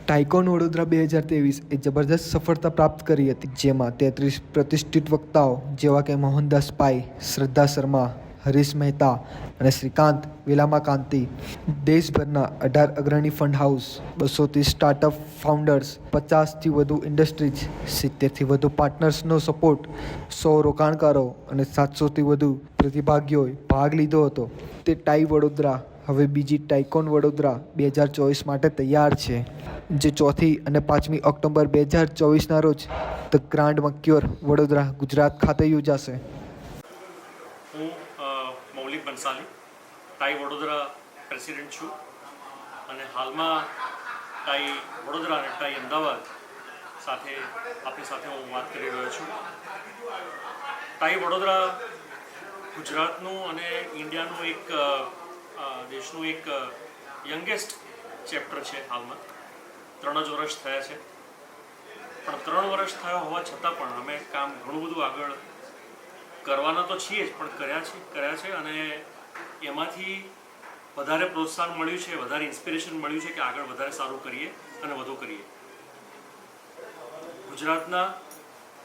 Tycoon Vadodara 2023 એ જબરદસ્ત સફળતા પ્રાપ્ત કરી હતી, જેમાં 33 પ્રતિષ્ઠિત વક્તાઓ જેવા કે મોહનદાસ પાઈ, શ્રદ્ધા શર્મા, હરીશ મહેતા અને શ્રીકાંત વેલામાકાંતિ, દેશભરના 18 અગ્રણી ફંડ હાઉસ, 230 સ્ટાર્ટઅપ ફાઉન્ડર્સ, 50થી વધુ ઇન્ડસ્ટ્રીઝ, 70થી વધુ પાર્ટનર્સનો સપોર્ટ, 100 રોકાણકારો અને 700થી વધુ પ્રતિભાગીઓએ ભાગ લીધો હતો. તે ટાઈ વડોદરા હવે બીજી ટાઇકોન વડોદરા 2024 માટે તૈયાર છે, જે 4મી અને 5મી ઓક્ટોબર 2024ના રોજ ધ ગ્રાન્ડ મક્યોર વડોદરા, ગુજરાત ખાતે યોજાશે. હું મૌલિક બંસાલી, ટાઈ વડોદરા પ્રેસિડેન્ટ છું અને હાલમાં ટાઈ વડોદરા અને ટાઈ અમદાવાદ સાથે આપણી સાથે હું વાત કરી રહ્યો છું. ટાઈ વડોદરા ગુજરાતનું અને ઇન્ડિયાનું એક દેશનું એક યંગેસ્ટ ચેપ્ટર છે. હાલમાં 3 જ વર્ષ થયા છે, પણ 3 વર્ષ થયા હોવા છતાં પણ અમે કામ ઘણું બધું આગળ કરવાના તો છીએ જ, પણ કર્યા છે અને એમાંથી વધારે પ્રોત્સાહન મળ્યું છે, વધારે ઇન્સ્પિરેશન મળ્યું છે કે આગળ વધારે સારું કરીએ અને વધુ કરીએ. ગુજરાતના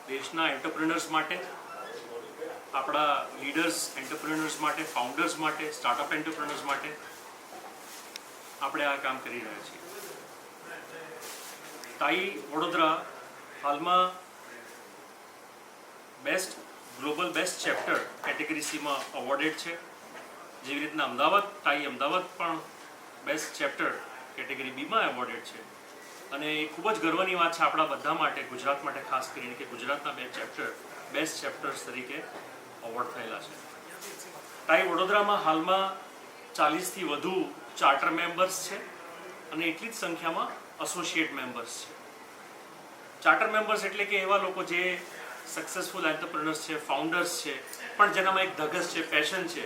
દેશના એન્ટરપ્રિનર્સ માટે, આપણા લીડર્સ એન્ટરપ્રિનર્સ માટે, ફાઉન્ડર્સ માટે, સ્ટાર્ટઅપ એન્ટરપ્રિનર્સ માટે આપણે આ કામ કરી રહ્યા છીએ. ટાઈ વડોદરા હાલમાં ગ્લોબલ બેસ્ટ ચેપ્ટર કેટેગરી સીમાં અવોર્ડેડ છે. જેવી રીતના ટાઈ અમદાવાદ પણ બેસ્ટ ચેપ્ટર કેટેગરી બીમાં એવોર્ડેડ છે. અને એ ખૂબ જ ગર્વની વાત છે આપણા બધા માટે, ગુજરાત માટે ખાસ કરીને, કે ગુજરાતના બેસ્ટ ચેપ્ટર્સ તરીકે અવોર્ડ થયેલા છે. ટાઈ વડોદરામાં હાલમાં 40થી વધુ ચાર્ટર મેમ્બર્સ છે અને એટલી જ સંખ્યામાં એસોસિએટ મેમ્બર્સ છે. ચાર્ટર મેમ્બર્સ એટલે કે એવા લોકો જે સક્સેસફુલ એન્ટરપ્રિનર્સ છે, ફાઉન્ડર્સ છે, પણ જેનામાં એક ધગસ છે, પેશન છે,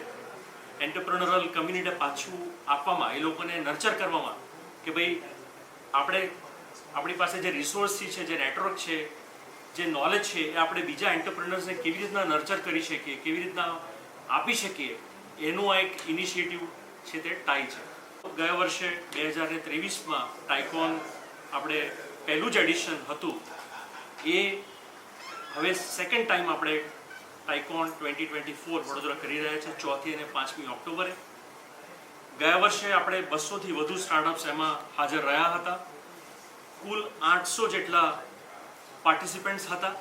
એન્ટરપ્રિનરલ કમ્યુનિટીને પાછું આપવામાં, એ લોકોને નર્ચર કરવામાં, કે ભાઈ આપણી પાસે જે રિસોર્સથી છે, જે નેટવર્ક છે, જે નોલેજ છે, એ આપણે બીજા એન્ટરપ્રિનર્સને કેવી રીતના નર્ચર કરી શકીએ, કેવી રીતના આપી શકીએ, એનું આ એક ઇનિશિયેટિવ છે તે ટાઈ છે. ગયા વર્ષે 2023માં ટાઇકોન આપણે પહેલું જ એડિશન હતું, એ હવે સેકન્ડ ટાઈમ આપણે ટાઇકોન 2024 વડોદરા કરી રહ્યા છે, 4મી અને 5મી ઓક્ટોબરે. ગયા વર્ષે આપણે 200થી વધુ સ્ટાર્ટઅપ્સ એમાં હાજર રહ્યા હતા. કુલ 800 જેટલા પાર્ટિસિપન્ટ્સ હતા,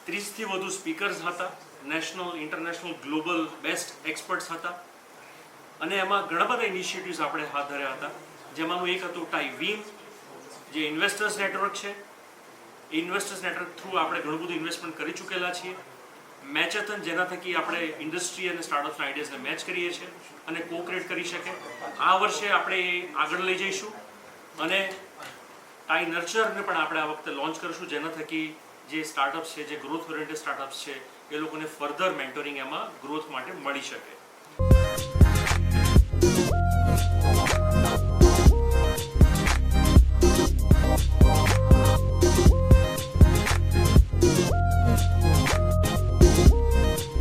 30થી વધુ સ્પીકર્સ હતા, national, international, global best experts હતા. અને એમાં ઘણા બધા ઇનિશિયેટિવ્સ આપણે હાથ ધર્યા હતા, જેમાંનું એક હતું ટાઈ વીમ, જે ઇન્વેસ્ટર્સ નેટવર્ક છે. એ ઇન્વેસ્ટર્સ નેટવર્ક થ્રુ આપણે ઘણું બધું ઇન્વેસ્ટમેન્ટ કરી ચૂકેલા છીએ. મેચેથન, જેના થકી આપણે ઇન્ડસ્ટ્રી અને સ્ટાર્ટઅપ્સના આઈડિયાઝને મેચ કરીએ છીએ અને કોક્રિએટ કરી શકે. આ વર્ષે આપણે આગળ લઈ જઈશું અને ટાઈ નર્ચરને પણ આપણે આ વખતે લોન્ચ કરીશું, જેના થકી જે સ્ટાર્ટઅપ્સ છે, જે ગ્રોથ ઓરિએન્ટેડ સ્ટાર્ટઅપ્સ છે, એ લોકોને ફર્ધર મેન્ટોરિંગ એમાં ગ્રોથ માટે મળી શકે.